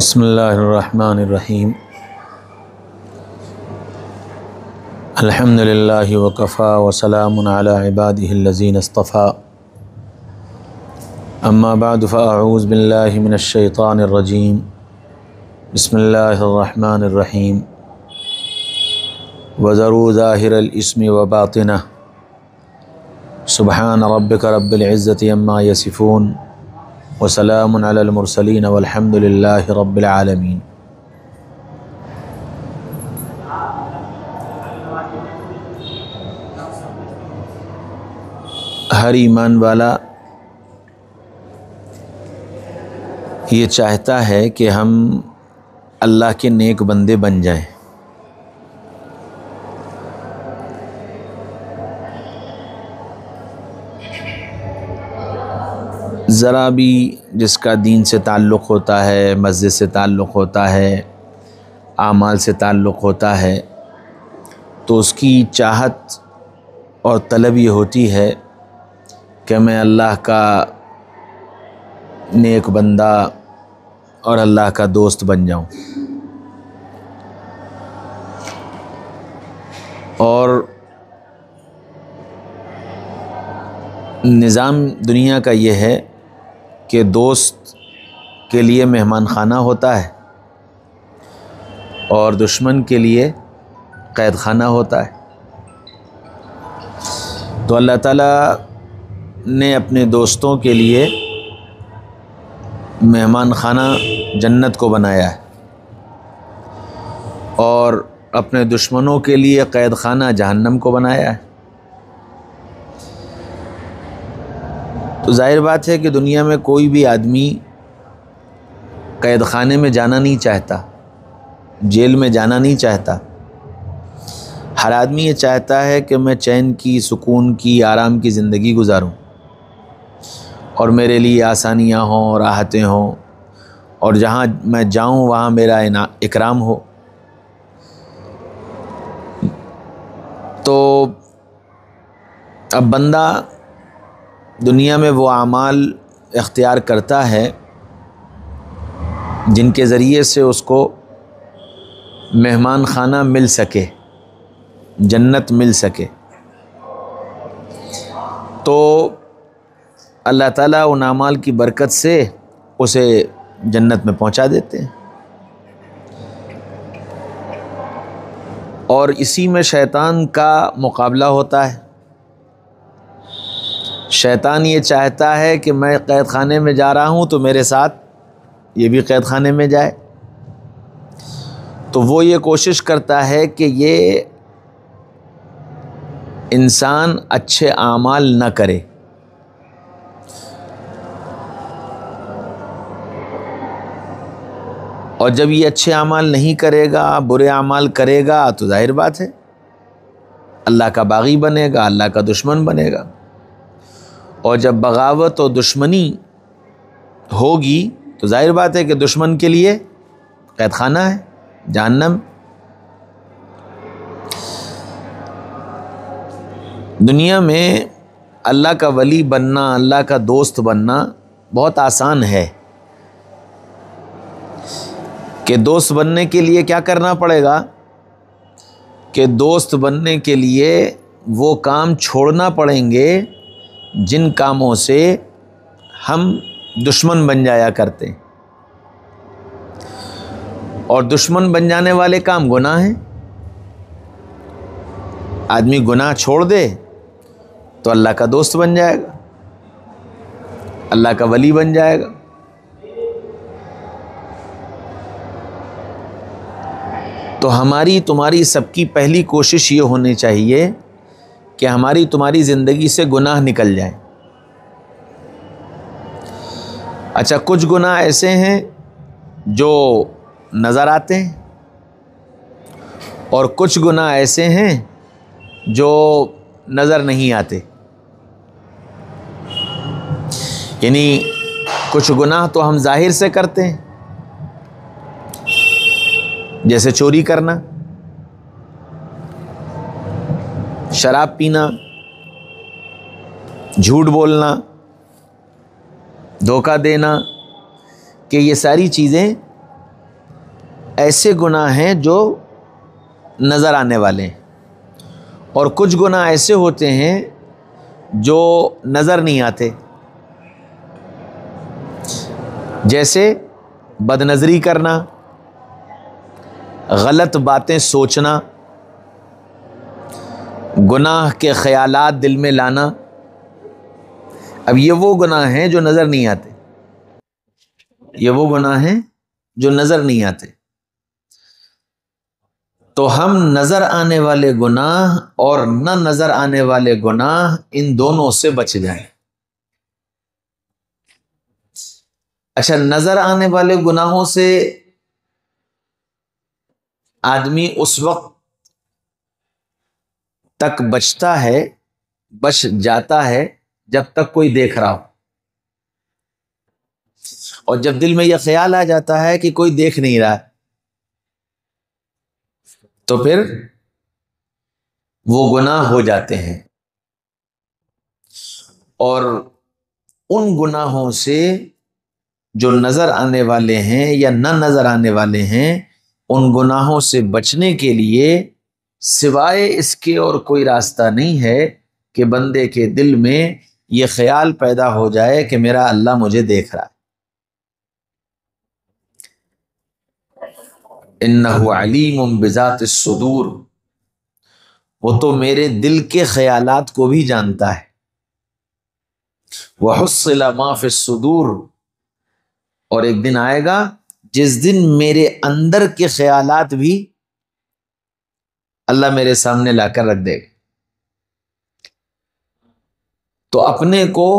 بسم اللہ الرحمن الرحیم الحمد للہ وکفیٰ وسلام علی عبادہ الذین اصطفیٰ اما بعد فاعوذ باللہ من الشیطان الرجیم بسم اللہ الرحمن الرحیم وذروا ظاہر الاسم وباطنہ سبحان ربک رب العزة عما یصفون وسلام علی المرسلین والحمد للہ رب العالمین۔ ہر ایمان والا یہ چاہتا ہے کہ ہم اللہ کے نیک بندے بن جائیں، ذرا بھی جس کا دین سے تعلق ہوتا ہے، مسجد سے تعلق ہوتا ہے، اعمال سے تعلق ہوتا ہے، تو اس کی چاہت اور طلب یہ ہوتی ہے کہ میں اللہ کا نیک بندہ اور اللہ کا دوست بن جاؤں۔ اور نظام دنیا کا یہ ہے کہ دوست کے لیے مہمان خانہ ہوتا ہے اور دشمن کے لیے قید خانہ ہوتا ہے۔ تو اللہ تعالیٰ نے اپنے دوستوں کے لیے مہمان خانہ جنت کو بنایا ہے اور اپنے دشمنوں کے لیے قید خانہ جہنم کو بنایا ہے۔ تو ظاہر بات ہے کہ دنیا میں کوئی بھی آدمی قید خانے میں جانا نہیں چاہتا، جیل میں جانا نہیں چاہتا۔ ہر آدمی یہ چاہتا ہے کہ میں چین کی، سکون کی، آرام کی زندگی گزاروں اور میرے لیے آسانیاں ہوں، راحتیں ہوں، اور جہاں میں جاؤں وہاں میرا اکرام ہو۔ تو اب بندہ دنیا میں وہ اعمال اختیار کرتا ہے جن کے ذریعے سے اس کو مہمان خانہ مل سکے، جنت مل سکے۔ تو اللہ تعالیٰ ان اعمال کی برکت سے اسے جنت میں پہنچا دیتے ہیں۔ اور اسی میں شیطان کا مقابلہ ہوتا ہے۔ شیطان یہ چاہتا ہے کہ میں قید خانے میں جا رہا ہوں تو میرے ساتھ یہ بھی قید خانے میں جائے۔ تو وہ یہ کوشش کرتا ہے کہ یہ انسان اچھے اعمال نہ کرے، اور جب یہ اچھے اعمال نہیں کرے گا، برے اعمال کرے گا، تو ظاہر بات ہے اللہ کا باغی بنے گا، اللہ کا دشمن بنے گا۔ اور جب بغاوت اور دشمنی ہوگی تو ظاہر بات ہے کہ دشمن کے لیے قید خانہ ہے، جہنم۔ دنیا میں اللہ کا ولی بننا، اللہ کا دوست بننا بہت آسان ہے کہ دوست بننے کے لیے کیا کرنا پڑے گا کہ دوست بننے کے لیے وہ کام چھوڑنا پڑیں گے جن کاموں سے ہم دشمن بن جایا کرتے ہیں، اور دشمن بن جانے والے کام گناہ ہیں۔ آدمی گناہ چھوڑ دے تو اللہ کا دوست بن جائے گا، اللہ کا ولی بن جائے گا۔ تو ہماری تمہاری سب کی پہلی کوشش یہ ہونی چاہیے کہ ہماری تمہاری زندگی سے گناہ نکل جائیں۔ اچھا، کچھ گناہ ایسے ہیں جو نظر آتے ہیں اور کچھ گناہ ایسے ہیں جو نظر نہیں آتے۔ یعنی کچھ گناہ تو ہم ظاہر سے کرتے ہیں، جیسے چوری کرنا، شراب پینا، جھوٹ بولنا، دھوکہ دینا، کہ یہ ساری چیزیں ایسے گناہ ہیں جو نظر آنے والے ہیں، اور کچھ گناہ ایسے ہوتے ہیں جو نظر نہیں آتے، جیسے بد نظری کرنا، غلط باتیں سوچنا، گناہ کے خیالات دل میں لانا۔ اب یہ وہ گناہ ہیں جو نظر نہیں آتے، یہ وہ گناہ ہیں جو نظر نہیں آتے۔ تو ہم نظر آنے والے گناہ اور نہ نظر آنے والے گناہ، ان دونوں سے بچ جائیں۔ اچھا، نظر آنے والے گناہوں سے آدمی اس وقت تک بچتا ہے، بچ جاتا ہے جب تک کوئی دیکھ رہا ہو، اور جب دل میں یہ خیال آ جاتا ہے کہ کوئی دیکھ نہیں رہا تو پھر وہ گناہ ہو جاتے ہیں۔ اور ان گناہوں سے جو نظر آنے والے ہیں یا نہ نظر آنے والے ہیں، ان گناہوں سے بچنے کے لیے سوائے اس کے اور کوئی راستہ نہیں ہے کہ بندے کے دل میں یہ خیال پیدا ہو جائے کہ میرا اللہ مجھے دیکھ رہا ہے۔ انہ علیم بذات الصدور، وہ تو میرے دل کے خیالات کو بھی جانتا ہے۔ وحصل ما فی الصدور، اور ایک دن آئے گا جس دن میرے اندر کے خیالات بھی اللہ میرے سامنے لا کر رکھ دے گا۔ تو اپنے کو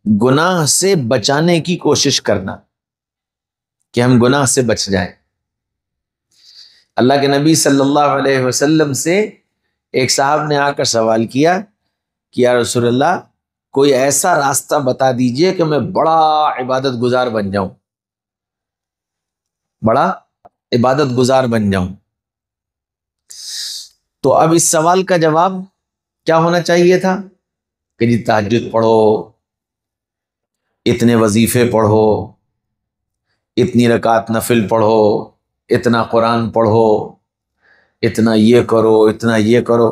گناہ سے بچانے کی کوشش کرنا کہ ہم گناہ سے بچ جائیں۔ اللہ کے نبی صلی اللہ علیہ وسلم سے ایک صاحب نے آ کر سوال کیا کہ یا رسول اللہ، کوئی ایسا راستہ بتا دیجئے کہ میں بڑا عبادت گزار بن جاؤں، بڑا عبادت گزار بن جاؤں۔ تو اب اس سوال کا جواب کیا ہونا چاہیے تھا کہ جی تہجد پڑھو، اتنے وظیفے پڑھو، اتنی رکعت نفل پڑھو، اتنا قرآن پڑھو، اتنا یہ کرو، اتنا یہ کرو۔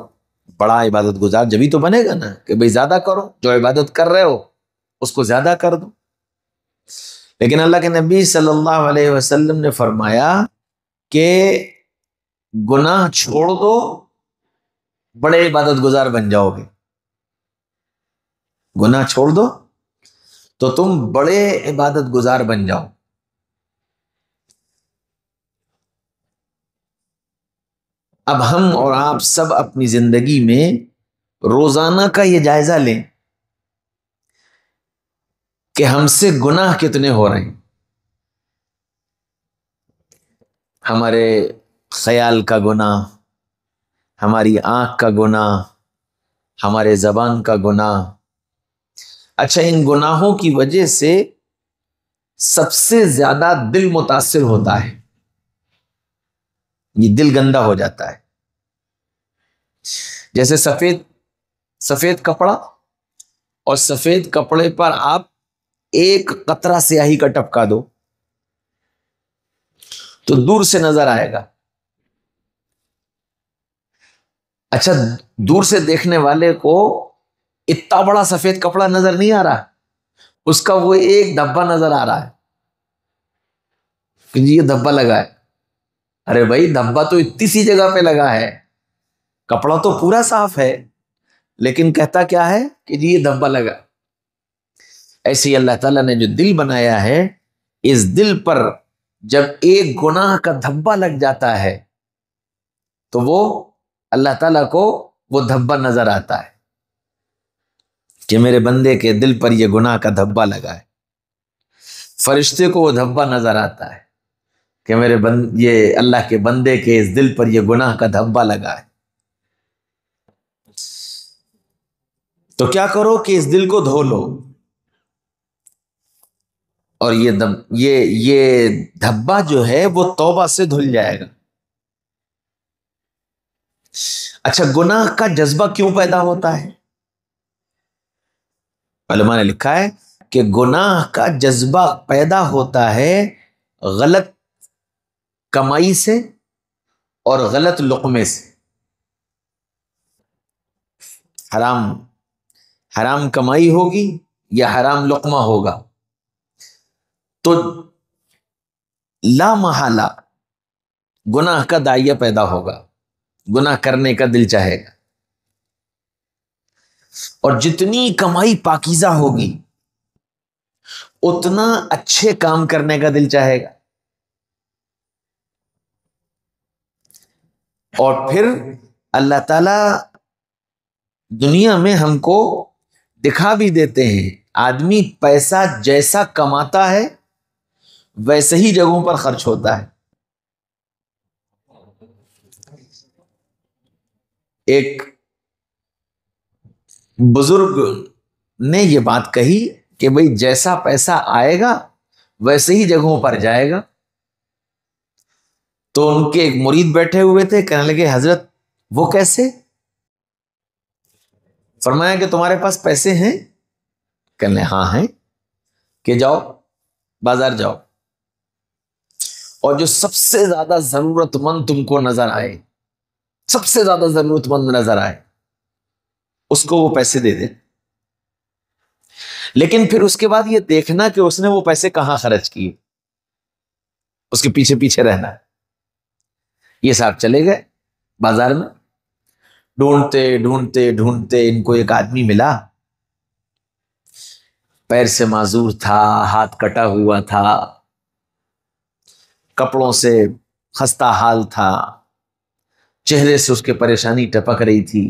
بڑا عبادت گزار جبھی تو بنے گا نا کہ بھئی زیادہ کرو، جو عبادت کر رہے ہو اس کو زیادہ کر دو۔ لیکن اللہ کے نبی صلی اللہ علیہ وسلم نے فرمایا کہ گناہ چھوڑ دو، بڑے عبادت گزار بن جاؤ گے۔ گناہ چھوڑ دو تو تم بڑے عبادت گزار بن جاؤ۔ اب ہم اور آپ سب اپنی زندگی میں روزانہ کا یہ جائزہ لیں کہ ہم سے گناہ کتنے ہو رہے ہیں۔ ہمارے خیال کا گناہ، ہماری آنکھ کا گناہ، ہمارے زبان کا گناہ۔ اچھا، ان گناہوں کی وجہ سے سب سے زیادہ دل متاثر ہوتا ہے، یہ دل گندا ہو جاتا ہے۔ جیسے سفید کپڑا، اور سفید کپڑے پر آپ ایک قطرہ سیاہی کا ٹپکا دو تو دور سے نظر آئے گا۔ اچھا، دور سے دیکھنے والے کو اتنا بڑا سفید کپڑا نظر نہیں آ رہا، اس کا وہ ایک دھبا نظر آ رہا ہے کہ جی یہ دھبا لگا ہے۔ ارے بھائی، دھبا تو اتنی سی جگہ پہ لگا ہے، کپڑا تو پورا صاف ہے، لیکن کہتا کیا ہے کہ جی یہ دھبا لگا۔ ایسے ہی اللہ تعالیٰ نے جو دل بنایا ہے، اس دل پر جب ایک گناہ کا دھبا لگ جاتا ہے تو وہ اللہ تعالیٰ کو وہ دھبا نظر آتا ہے کہ میرے بندے کے دل پر یہ گناہ کا دھبا لگا ہے۔ فرشتے کو وہ دھبا نظر آتا ہے کہ یہ اللہ کے بندے کے اس دل پر یہ گناہ کا دھبا لگا ہے۔ تو کیا کرو کہ اس دل کو دھو لو، اور یہ دھبا جو ہے وہ توبہ سے دھل جائے گا۔ اچھا، گناہ کا جذبہ کیوں پیدا ہوتا ہے؟ علماء نے لکھا ہے کہ گناہ کا جذبہ پیدا ہوتا ہے غلط کمائی سے اور غلط لقمے سے. حرام کمائی ہوگی یا حرام لقمہ ہوگا تو لا محالہ گناہ کا داعیہ پیدا ہوگا، گناہ کرنے کا دل چاہے گا. اور جتنی کمائی پاکیزہ ہوگی اتنا اچھے کام کرنے کا دل چاہے گا. اور پھر اللہ تعالی دنیا میں ہم کو دکھا بھی دیتے ہیں، آدمی پیسہ جیسا کماتا ہے ویسے ہی جگہوں پر خرچ ہوتا ہے. ایک بزرگ نے یہ بات کہی کہ بھئی جیسا پیسہ آئے گا ویسے ہی جگہوں پر جائے گا. تو ان کے ایک مرید بیٹھے ہوئے تھے، کہنے لگے حضرت وہ کیسے؟ فرمایا کہ تمہارے پاس پیسے ہیں؟ کہنے لگے ہاں ہیں. کہ جاؤ بازار جاؤ اور جو سب سے زیادہ ضرورت مند تم کو نظر آئے، سب سے زیادہ ضرورت مند نظر آئے، اس کو وہ پیسے دے دے. لیکن پھر اس کے بعد یہ دیکھنا کہ اس نے وہ پیسے کہاں خرچ کیے، اس کے پیچھے پیچھے رہنا ہے. یہ صاحب چلے گئے بازار میں، ڈھونڈتے ڈھونڈتے ڈھونڈتے ان کو ایک آدمی ملا، پیر سے معذور تھا، ہاتھ کٹا ہوا تھا، کپڑوں سے خستہ حال تھا، چہرے سے اس کے پریشانی ٹپک رہی تھی.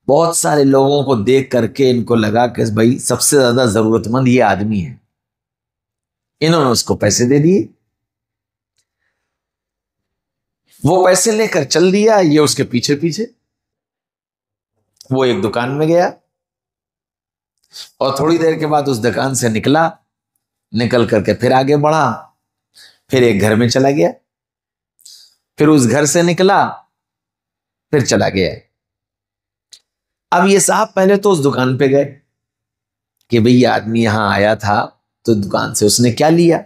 بہت سارے لوگوں کو دیکھ کر کے ان کو لگا کہ بھائی سب سے زیادہ ضرورت مند یہ آدمی ہے. انہوں نے اس کو پیسے دے دیے، وہ پیسے لے کر چل دیا، یہ اس کے پیچھے پیچھے. وہ ایک دکان میں گیا اور تھوڑی دیر کے بعد اس دکان سے نکل کر کے پھر آگے بڑھا، پھر ایک گھر میں چلا گیا، پھر اس گھر سے نکلا، پھر چلا گیا. اب یہ صاحب پہلے تو اس دکان پہ گئے کہ بھئی یہ آدمی یہاں آیا تھا تو دکان سے اس نے کیا لیا.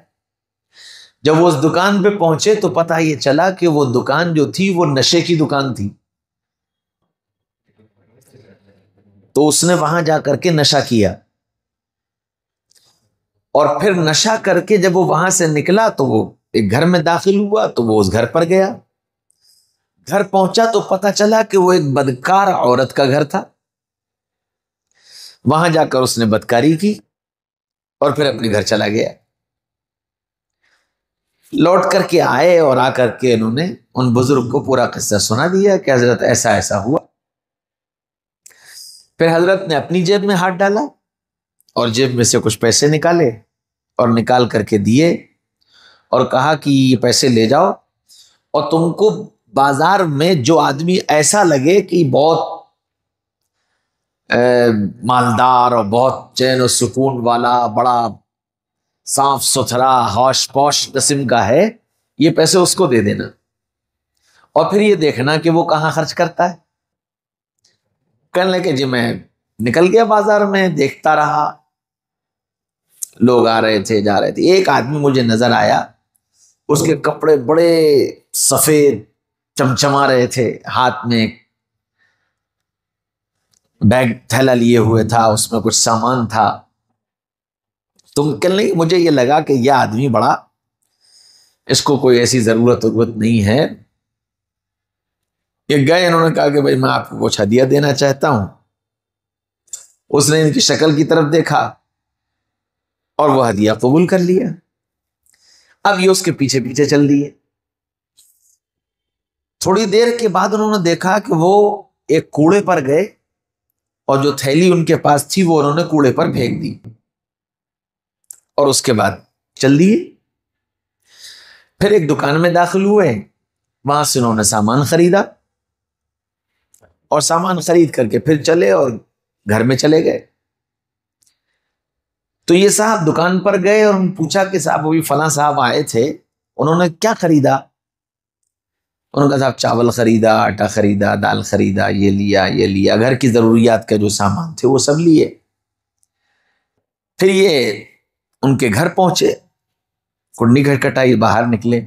جب وہ اس دکان پہ پہنچے تو پتہ یہ چلا کہ وہ دکان جو تھی وہ نشے کی دکان تھی. تو اس نے وہاں جا کر کے نشہ کیا، اور پھر نشہ کر کے جب وہ وہاں سے نکلا تو وہ ایک گھر میں داخل ہوا تو وہ اس گھر پر گیا. گھر پہنچا تو پتہ چلا کہ وہ ایک بدکار عورت کا گھر تھا. وہاں جا کر اس نے بدکاری کی اور پھر اپنے گھر چلا گیا. لوٹ کر کے آئے اور آ کر کے انہوں نے ان بزرگ کو پورا قصہ سنا دیا کہ حضرت ایسا ایسا ہوا. پھر حضرت نے اپنی جیب میں ہاتھ ڈالا اور جیب میں سے کچھ پیسے نکالے اور نکال کر کے دیے اور کہا کہ یہ پیسے لے جاؤ، اور تم کو بازار میں جو آدمی ایسا لگے کہ بہت مالدار اور بہت چین و سکون والا، بڑا صاف ستھرا ہوش پوش قسم کا ہے، یہ پیسے اس کو دے دینا، اور پھر یہ دیکھنا کہ وہ کہاں خرچ کرتا ہے. کہنے لگے جی میں نکل گیا بازار میں، دیکھتا رہا، لوگ آ رہے تھے جا رہے تھے. ایک آدمی مجھے نظر آیا، اس کے کپڑے بڑے سفید چمچما رہے تھے، ہاتھ میں بیگ تھیلا لیے ہوئے تھا، اس میں کچھ سامان تھا. تم کہنے لگے مجھے یہ لگا کہ یہ آدمی بڑا، اس کو کوئی ایسی ضرورت نہیں ہے. یہ گئے، انہوں نے کہا کہ بھائی میں آپ کو کچھ ہدیہ دینا چاہتا ہوں. اس نے ان کی شکل کی طرف دیکھا اور وہ ہدیہ قبول کر لیا. اب یہ اس کے پیچھے پیچھے چل دیے. تھوڑی دیر کے بعد انہوں نے دیکھا کہ وہ ایک کوڑے پر گئے اور جو تھیلی ان کے پاس تھی وہ انہوں نے کوڑے پر پھینک دی اور اس کے بعد چل دیے. پھر ایک دکان میں داخل ہوئے، وہاں سے انہوں نے سامان خریدا اور سامان خرید کر کے پھر چلے اور گھر میں چلے گئے. تو یہ صاحب دکان پر گئے اور پوچھا کہ صاحب وہی فلاں صاحب آئے تھے، انہوں نے کیا خریدا؟ انہوں نے کہا صاحب چاول خریدا، آٹا خریدا، دال خریدا، یہ لیا، گھر کی ضروریات کے جو سامان تھے وہ سب لیے. پھر یہ ان کے گھر پہنچے، کنڈی کھٹکھٹائی، باہر نکلے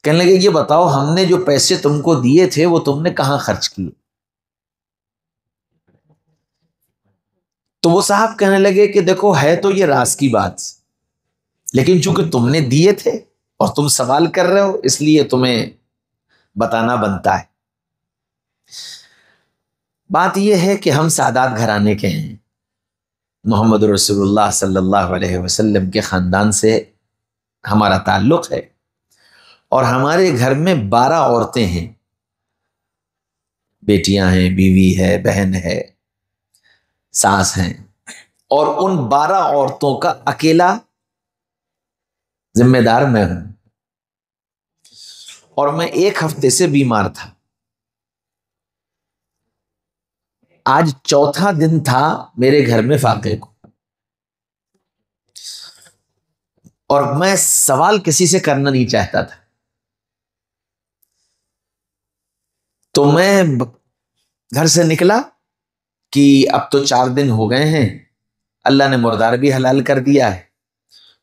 کہنے لگے یہ بتاؤ ہم نے جو پیسے تم کو دیے تھے وہ تم نے کہاں خرچ کیے؟ تو وہ صاحب کہنے لگے کہ دیکھو ہے تو یہ راز کی بات، لیکن چونکہ تم نے دیے تھے اور تم سوال کر رہے ہو اس لیے تمہیں بتانا بنتا ہے۔ بات یہ ہے کہ ہم سادات گھرانے کے ہیں، محمد رسول اللہ صلی اللہ علیہ وسلم کے خاندان سے ہمارا تعلق ہے، اور ہمارے گھر میں 12 عورتیں ہیں، بیٹیاں ہیں، بیوی ہے، بہن ہے، ساس ہیں، اور ان 12 عورتوں کا اکیلا ذمہ دار میں ہوں، اور میں 1 ہفتے سے بیمار تھا۔ آج 4تھا دن تھا میرے گھر میں فاقے کو، اور میں سوال کسی سے کرنا نہیں چاہتا تھا، تو میں گھر سے نکلا کہ اب تو 4 دن ہو گئے ہیں، اللہ نے مردار بھی حلال کر دیا ہے،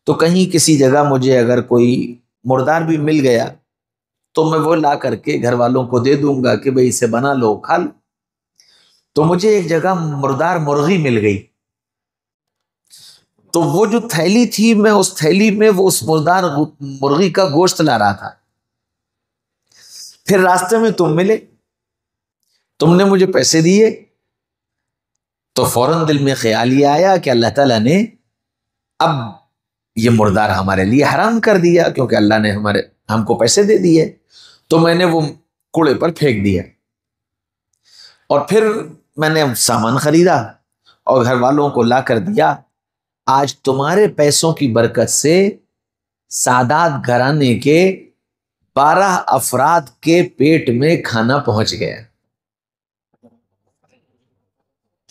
تو کہیں کسی جگہ مجھے اگر کوئی مردار بھی مل گیا تو میں وہ لا کر کے گھر والوں کو دے دوں گا کہ بھئی اسے بنا لو کھا لو۔ تو مجھے ایک جگہ مردار مرغی مل گئی، تو وہ جو تھیلی تھی میں اس تھیلی میں وہ اس مردار مرغی کا گوشت لا رہا تھا۔ پھر راستے میں تم ملے، تم نے مجھے پیسے دیے، تو فوراً دل میں خیال یہ آیا کہ اللہ تعالیٰ نے اب یہ مردار ہمارے لیے حرام کر دیا، کیونکہ اللہ نے ہم کو پیسے دے دیے، تو میں نے وہ کوڑے پر پھینک دیا، اور پھر میں نے سامان خریدا اور گھر والوں کو لا کر دیا۔ آج تمہارے پیسوں کی برکت سے سادات گھرانے کے 12 افراد کے پیٹ میں کھانا پہنچ گیا۔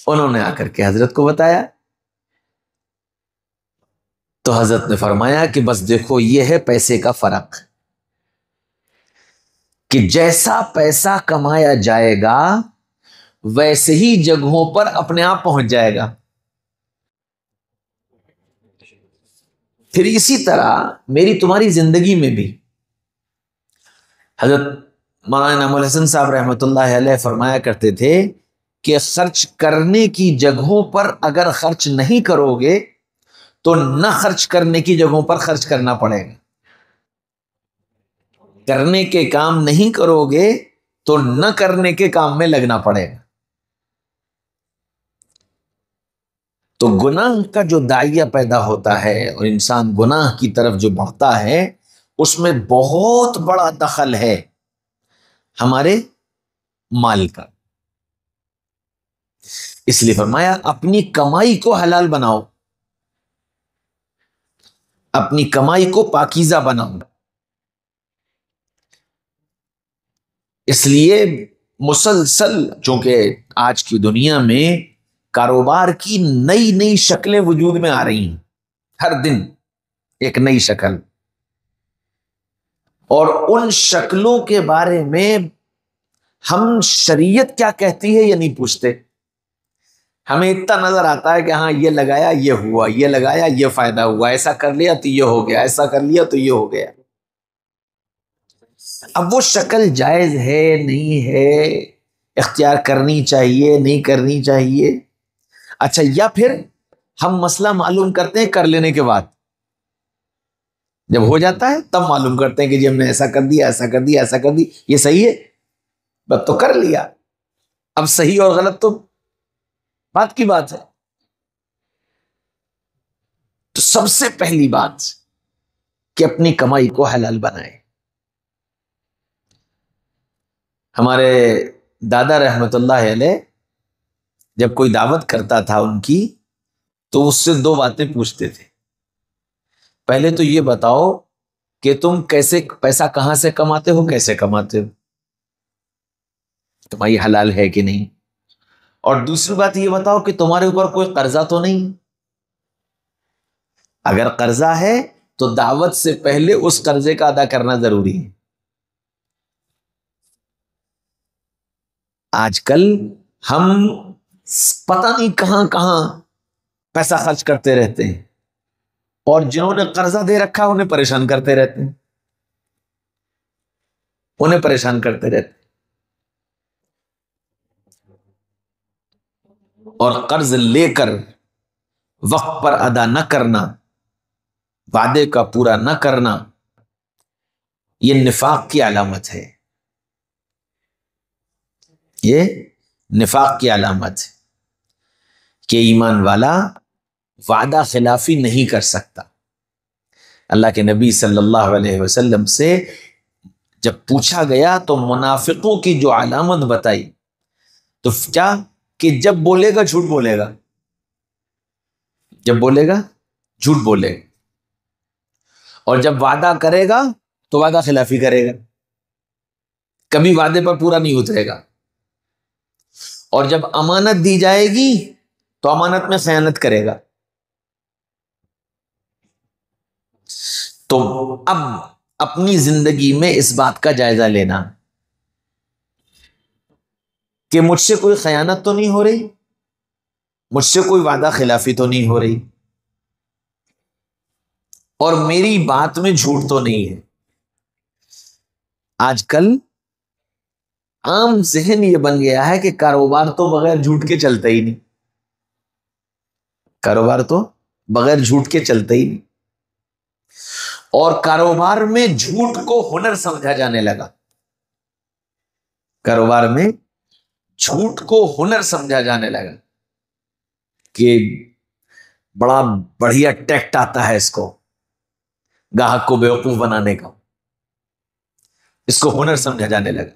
انہوں نے آ کر کے حضرت کو بتایا، تو حضرت نے فرمایا کہ بس دیکھو یہ ہے پیسے کا فرق، کہ جیسا پیسہ کمایا جائے گا ویسے ہی جگہوں پر اپنے آپ پہنچ جائے گا۔ پھر اسی طرح میری تمہاری زندگی میں بھی حضرت مولانا انعام الحسن صاحب رحمۃ اللہ علیہ فرمایا کرتے تھے کہ خرچ کرنے کی جگہوں پر اگر خرچ نہیں کرو گے تو نہ خرچ کرنے کی جگہوں پر خرچ کرنا پڑے گا، کرنے کے کام نہیں کرو گے تو نہ کرنے کے کام میں لگنا پڑے گا۔ تو گناہ کا جو داعیہ پیدا ہوتا ہے اور انسان گناہ کی طرف جو بڑھتا ہے، اس میں بہت بڑا دخل ہے ہمارے مال کا۔ اس لیے فرمایا اپنی کمائی کو حلال بناؤ، اپنی کمائی کو پاکیزہ بناؤ۔ اس لیے مسلسل چونکہ آج کی دنیا میں کاروبار کی نئی نئی شکلیں وجود میں آ رہی ہیں، ہر دن ایک نئی شکل، اور ان شکلوں کے بارے میں ہم شریعت کیا کہتی ہے یہ نہیں پوچھتے، ہمیں اتنا نظر آتا ہے کہ ہاں یہ لگایا یہ ہوا، یہ لگایا یہ فائدہ ہوا، ایسا کر لیا تو یہ ہو گیا، ایسا کر لیا تو یہ ہو گیا۔ اب وہ شکل جائز ہے نہیں ہے، اختیار کرنی چاہیے نہیں کرنی چاہیے، اچھا، یا پھر ہم مسئلہ معلوم کرتے ہیں کر لینے کے بعد، جب ہو جاتا ہے تب معلوم کرتے ہیں کہ جی ہم نے ایسا کر دیا، ایسا کر دیا، ایسا کر دی، یہ صحیح ہے، بس تو کر لیا، اب صحیح اور غلط تو بات کی بات ہے۔ تو سب سے پہلی بات کہ اپنی کمائی کو حلال بنائے۔ ہمارے دادا رحمت اللہ علیہ جب کوئی دعوت کرتا تھا ان کی تو اس سے 2 باتیں پوچھتے تھے، پہلے تو یہ بتاؤ کہ تم کیسے پیسہ کہاں سے کماتے ہو، کیسے کماتے ہو، کمائی حلال ہے کہ نہیں، اور دوسری بات یہ بتاؤ کہ تمہارے اوپر کوئی قرضہ تو نہیں، اگر قرضہ ہے تو دعوت سے پہلے اس قرضے کا ادا کرنا ضروری ہے۔ آج کل ہم پتہ نہیں کہاں کہاں پیسہ خرچ کرتے رہتے ہیں، اور جنہوں نے قرضہ دے رکھا انہیں پریشان کرتے رہتے ہیں۔ انہیں پریشان کرتے رہتے. اور قرض لے کر وقت پر ادا نہ کرنا، وعدے کا پورا نہ کرنا، یہ نفاق کی علامت ہے. یہ نفاق کی علامت ہے کہ ایمان والا وعدہ خلافی نہیں کر سکتا. اللہ کے نبی صلی اللہ علیہ وسلم سے جب پوچھا گیا تو منافقوں کی جو علامت بتائی تو کیا کہ جب بولے گا جھوٹ بولے گا، جب بولے گا جھوٹ بولے گا، اور جب وعدہ کرے گا تو وعدہ خلافی کرے گا، کبھی وعدے پر پورا نہیں اترے گا، اور جب امانت دی جائے گی تو امانت میں خیانت کرے گا. تو اب اپنی زندگی میں اس بات کا جائزہ لینا کہ مجھ سے کوئی خیانت تو نہیں ہو رہی، مجھ سے کوئی وعدہ خلافی تو نہیں ہو رہی، اور میری بات میں جھوٹ تو نہیں ہے. آج کل عام ذہن یہ بن گیا ہے کہ کاروبار تو بغیر جھوٹ کے چلتا ہی نہیں، کاروبار تو بغیر جھوٹ کے چلتا ہی نہیں، اور کاروبار میں جھوٹ کو ہنر سمجھا جانے لگا. کاروبار میں جھوٹ کو ہنر سمجھا جانے لگا کہ بڑا بڑھیا ٹیکٹ آتا ہے اس کو گاہک کو بیوقوف بنانے کا، اس کو ہنر سمجھا جانے لگا.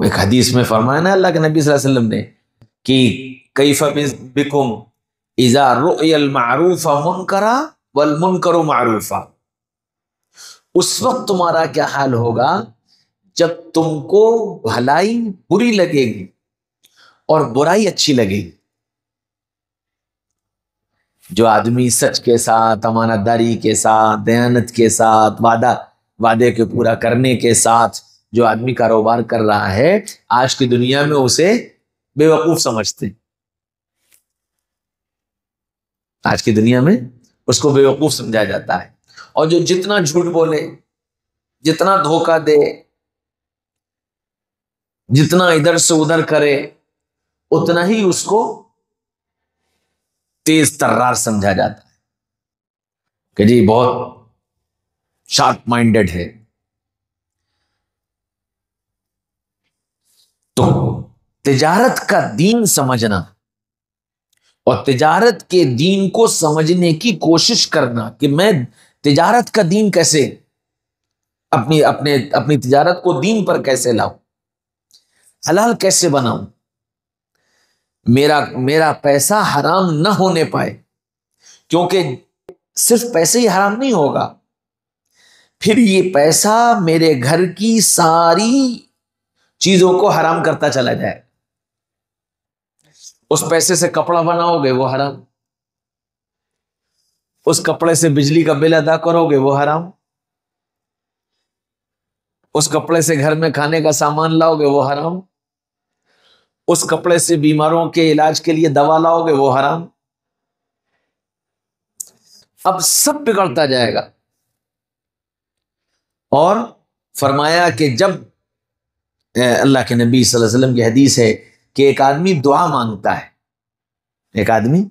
ایک حدیث میں فرمایا نا اللہ کے نبی صلی اللہ علیہ وسلم نے کہ کیف بکم اذا رؤی المعروف منکرا والمنکر معروفا، اس وقت تمہارا کیا حال ہوگا جب تم کو بھلائی بری لگے گی اور برائی اچھی لگے گی. جو آدمی سچ کے ساتھ، امانت داری کے ساتھ، دیانت کے ساتھ، وعدے کے پورا کرنے کے ساتھ جو آدمی کاروبار کر رہا ہے، آج کی دنیا میں اسے بے وقوف سمجھتے ہیں. آج کی دنیا میں اس کو بے وقوف سمجھا جاتا ہے، اور جو جتنا جھوٹ بولے، جتنا دھوکہ دے، جتنا ادھر سے ادھر کرے، اتنا ہی اس کو تیز ترار سمجھا جاتا ہے کہ جی بہت شارپ مائنڈڈ ہے. تو تجارت کا دین سمجھنا اور تجارت کے دین کو سمجھنے کی کوشش کرنا کہ میں تجارت کا دین کیسے اپنی تجارت کو دین پر کیسے لاؤں، حلال کیسے بناؤں، میرا پیسہ حرام نہ ہونے پائے. کیونکہ صرف پیسے ہی حرام نہیں ہوگا، پھر یہ پیسہ میرے گھر کی ساری چیزوں کو حرام کرتا چلا جائے. اس پیسے سے کپڑا بناؤ گے وہ حرام، اس کپڑے سے بجلی کا بل ادا کرو گے وہ حرام، اس کپڑے سے گھر میں کھانے کا سامان لاؤ گے وہ حرام، اس کپڑے سے بیماروں کے علاج کے لیے دوا لاؤ گے وہ حرام. اب سب بگڑتا جائے گا. اور فرمایا کہ جب اللہ کے نبی صلی اللہ علیہ وسلم کی حدیث ہے کہ ایک آدمی دعا مانگتا ہے، ایک آدمی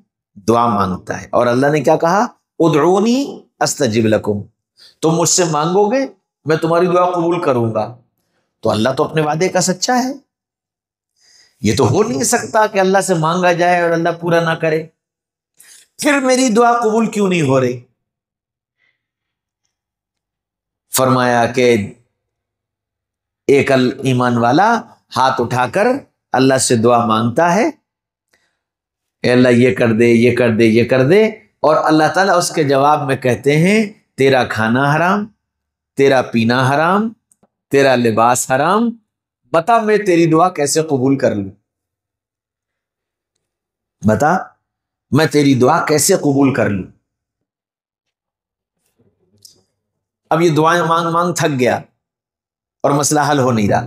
دعا مانگتا ہے، اور اللہ نے کیا کہا؟ ادعونی استجب لکم، تم مجھ سے مانگو گے میں تمہاری دعا قبول کروں گا. تو اللہ تو اپنے وعدے کا سچا ہے، یہ تو ہو نہیں سکتا کہ اللہ سے مانگا جائے اور اللہ پورا نہ کرے. پھر میری دعا قبول کیوں نہیں ہو رہی؟ فرمایا کہ ایک ایمان والا ہاتھ اٹھا کر اللہ سے دعا مانگتا ہے، اے اللہ یہ کر دے، یہ کر دے، یہ کر دے، اور اللہ تعالیٰ اس کے جواب میں کہتے ہیں تیرا کھانا حرام، تیرا پینا حرام، تیرا لباس حرام، بتا میں تیری دعا کیسے قبول کر لوں، بتا میں تیری دعا کیسے قبول کر لوں. اب یہ دعائیں مانگ مانگ تھک گیا اور مسئلہ حل ہو نہیں رہا،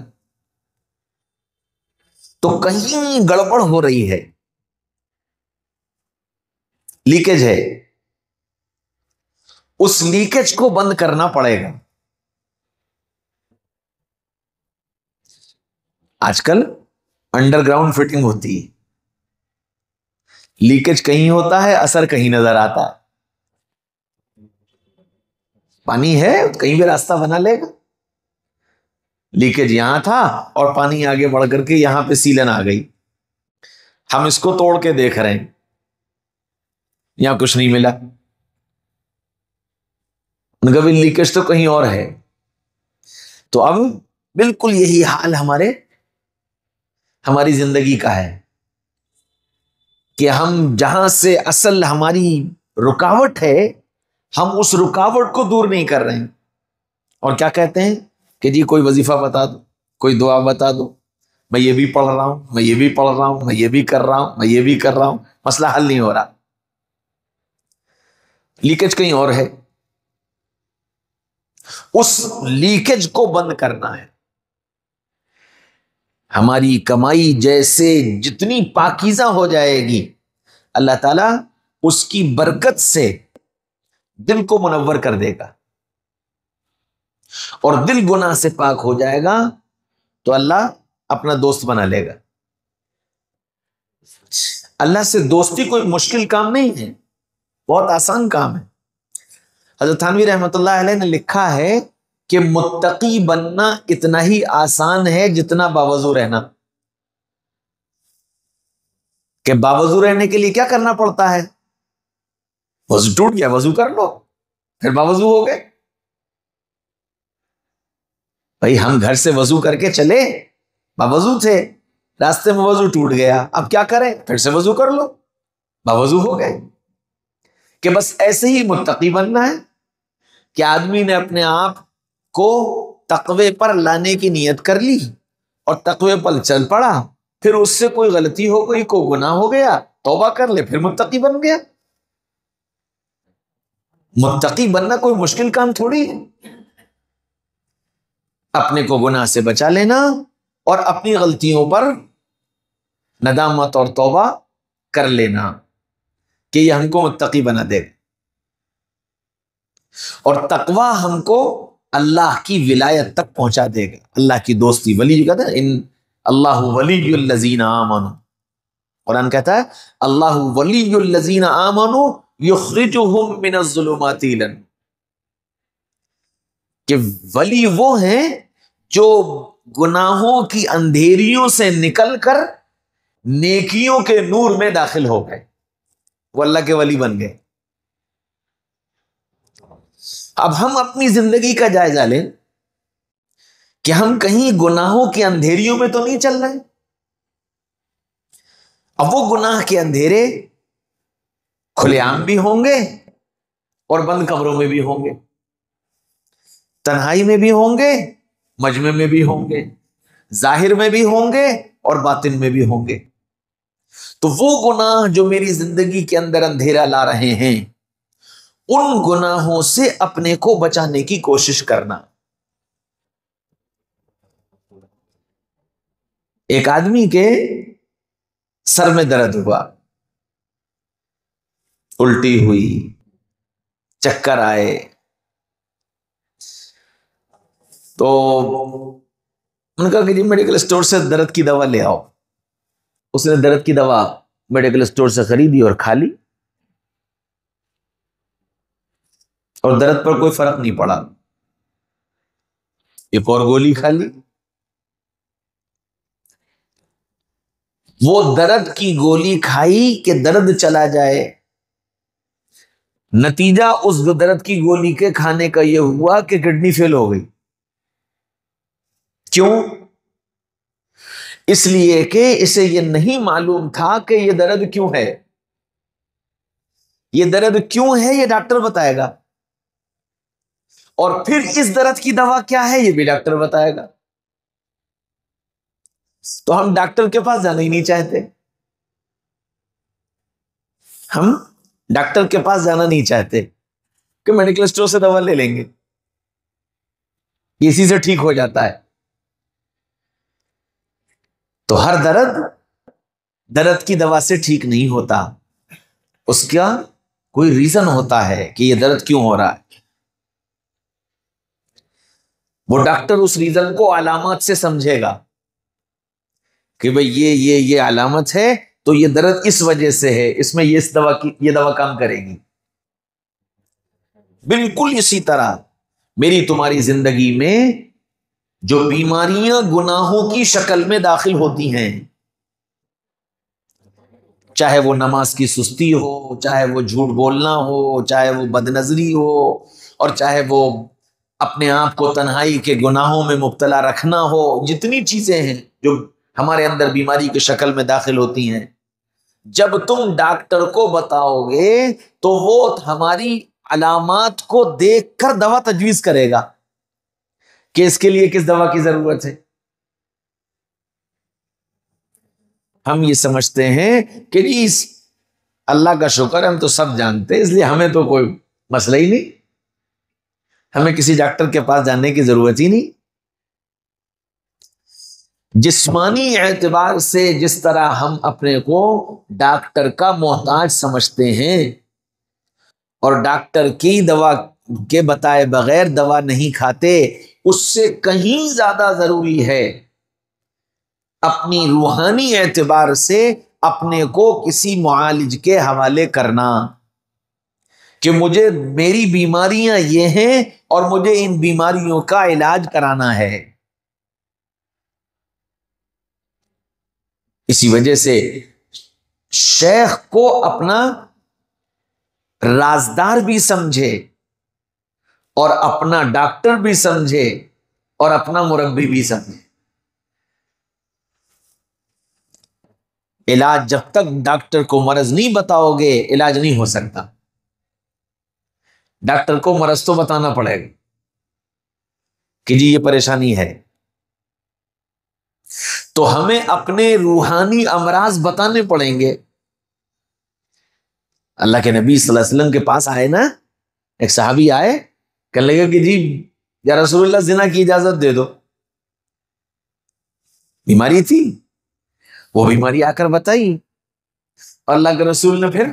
تو کہیں گڑبڑ ہو رہی ہے، لیکیج ہے. اس لیکیج کو بند کرنا پڑے گا. آج کل انڈر گراؤنڈ فٹنگ ہوتی ہے، لیکیج کہیں ہوتا ہے، اثر کہیں نظر آتا ہے. پانی ہے کہیں بھی راستہ بنا لے گا. لیکیج یہاں تھا اور پانی آگے بڑھ کر کے یہاں پہ سیلن آ گئی، ہم اس کو توڑ کے دیکھ رہے ہیں، یہاں کچھ نہیں ملا. ان کا بھی لیکیج تو کہیں اور ہے. تو اب بالکل یہی حال ہماری زندگی کا ہے کہ ہم جہاں سے اصل ہماری رکاوٹ ہے، ہم اس رکاوٹ کو دور نہیں کر رہے ہیں، اور کیا کہتے ہیں کہ جی کوئی وظیفہ بتا دو، کوئی دعا بتا دو، میں یہ بھی پڑھ رہا ہوں، میں یہ بھی پڑھ رہا ہوں، میں یہ بھی کر رہا ہوں، میں یہ بھی کر رہا ہوں، مسئلہ حل نہیں ہو رہا. لیکیج کہیں اور ہے. اس لیکیج کو بند کرنا ہے. ہماری کمائی جیسے جتنی پاکیزہ ہو جائے گی، اللہ تعالیٰ اس کی برکت سے دل کو منور کر دے گا، اور دل گناہ سے پاک ہو جائے گا تو اللہ اپنا دوست بنا لے گا. اللہ سے دوستی کوئی مشکل کام نہیں ہے، بہت آسان کام ہے. حضرت تھانوی رحمۃ اللہ علیہ نے لکھا ہے کہ متقی بننا اتنا ہی آسان ہے جتنا باوضو رہنا. کہ باوضو رہنے کے لیے کیا کرنا پڑتا ہے؟ وضو ٹوٹ گیا، وضو کر لو، پھر باوضو ہو گئے. بھائی ہم گھر سے وضو کر کے چلے، باوضو تھے، راستے میں وضو ٹوٹ گیا، اب کیا کریں؟ پھر سے وضو کر لو، باوضو ہو گئے. کہ بس ایسے ہی متقی بننا ہے کہ آدمی نے اپنے آپ کو تقوی پر لانے کی نیت کر لی اور تقوی پر چل پڑا، پھر اس سے کوئی غلطی ہو گئی، کوئی گناہ ہو گیا، توبہ کر لے، پھر متقی بن گیا. متقی بننا کوئی مشکل کام تھوڑی ہے. اپنے کو گناہ سے بچا لینا اور اپنی غلطیوں پر ندامت اور توبہ کر لینا، کہ یہ ہم کو متقی بنا دے گا. اور تقوی ہم کو اللہ کی ولایت تک پہنچا دے گا، اللہ کی دوستی. ولی جو کہتا ہے ان اللہ ولی الذین آمنوا، قرآن کہتا ہے اللہ ولی الذین آمنوا یخرجہم من الظلمات الی النور، کہ ولی وہ ہیں جو گناہوں کی اندھیریوں سے نکل کر نیکیوں کے نور میں داخل ہو گئے، وہ اللہ کے ولی بن گئے. اب ہم اپنی زندگی کا جائزہ لیں کہ ہم کہیں گناہوں کے اندھیریوں میں تو نہیں چل رہے. اب وہ گناہ کے اندھیرے کھلے عام بھی ہوں گے اور بند کمروں میں بھی ہوں گے، تنہائی میں بھی ہوں گے، مجمع میں بھی ہوں گے، ظاہر میں بھی ہوں گے اور باطن میں بھی ہوں گے. تو وہ گناہ جو میری زندگی کے اندر اندھیرا لا رہے ہیں، ان گناہوں سے اپنے کو بچانے کی کوشش کرنا. ایک آدمی کے سر میں درد ہوا، الٹی ہوئی، چکر آئے، تو ان کا کہ جی میڈیکل اسٹور سے درد کی دوا لے آؤ. اس نے درد کی دوا میڈیکل اسٹور سے خریدی اور کھا لی، اور درد پر کوئی فرق نہیں پڑا. ایک اور گولی کھا لی. وہ درد کی گولی کھائی کہ درد چلا جائے، نتیجہ اس درد کی گولی کے کھانے کا یہ ہوا کہ کڈنی فیل ہو گئی. کیوں؟ اس لیے کہ اسے یہ نہیں معلوم تھا کہ یہ درد کیوں ہے. یہ درد کیوں ہے یہ ڈاکٹر بتائے گا، اور پھر اس درد کی دوا کیا ہے یہ بھی ڈاکٹر بتائے گا. تو ہم ڈاکٹر کے پاس جانا ہی نہیں چاہتے، ہم ڈاکٹر کے پاس جانا نہیں چاہتے کہ میڈیکل اسٹور سے دوا لے لیں گے، اسی سے ٹھیک ہو جاتا ہے. تو ہر درد کی دوا سے ٹھیک نہیں ہوتا، اس کا کوئی ریزن ہوتا ہے کہ یہ درد کیوں ہو رہا ہے. وہ ڈاکٹر اس ریزن کو علامات سے سمجھے گا کہ بھئی یہ علامت ہے تو یہ درد اس وجہ سے ہے، اس میں یہ دوا کام کرے گی۔ بالکل اسی طرح میری تمہاری زندگی میں جو بیماریاں گناہوں کی شکل میں داخل ہوتی ہیں، چاہے وہ نماز کی سستی ہو، چاہے وہ جھوٹ بولنا ہو، چاہے وہ بد نظری ہو، اور چاہے وہ اپنے آپ کو تنہائی کے گناہوں میں مبتلا رکھنا ہو، جتنی چیزیں ہیں جو ہمارے اندر بیماری کی شکل میں داخل ہوتی ہیں، جب تم ڈاکٹر کو بتاؤ گے تو وہ ہماری علامات کو دیکھ کر دوا تجویز کرے گا کہ اس کے لیے کس دوا کی ضرورت ہے۔ ہم یہ سمجھتے ہیں کہ جی اللہ کا شکر ہے، ہم تو سب جانتے ہیں، اس لیے ہمیں تو کوئی مسئلہ ہی نہیں، ہمیں کسی ڈاکٹر کے پاس جانے کی ضرورت ہی نہیں۔ جسمانی اعتبار سے جس طرح ہم اپنے کو ڈاکٹر کا محتاج سمجھتے ہیں اور ڈاکٹر کی دوا کے بتائے بغیر دوا نہیں کھاتے، اس سے کہیں زیادہ ضروری ہے اپنی روحانی اعتبار سے اپنے کو کسی معالج کے حوالے کرنا کہ مجھے میری بیماریاں یہ ہیں اور مجھے ان بیماریوں کا علاج کرانا ہے۔ اسی وجہ سے شیخ کو اپنا رازدار بھی سمجھے اور اپنا ڈاکٹر بھی سمجھے اور اپنا مربی بھی سمجھے۔ علاج جب تک ڈاکٹر کو مرض نہیں بتاؤ گے علاج نہیں ہو سکتا۔ ڈاکٹر کو مرض تو بتانا پڑے گا کہ جی یہ پریشانی ہے، تو ہمیں اپنے روحانی امراض بتانے پڑیں گے۔ اللہ کے نبی صلی اللہ علیہ وسلم کے پاس آئے نا، ایک صحابی آئے، کہنے لگے کہ جی یا رسول اللہ زنا کی اجازت دے دو۔ بیماری تھی، وہ بیماری آ کر بتائی، اللہ کے رسول نے پھر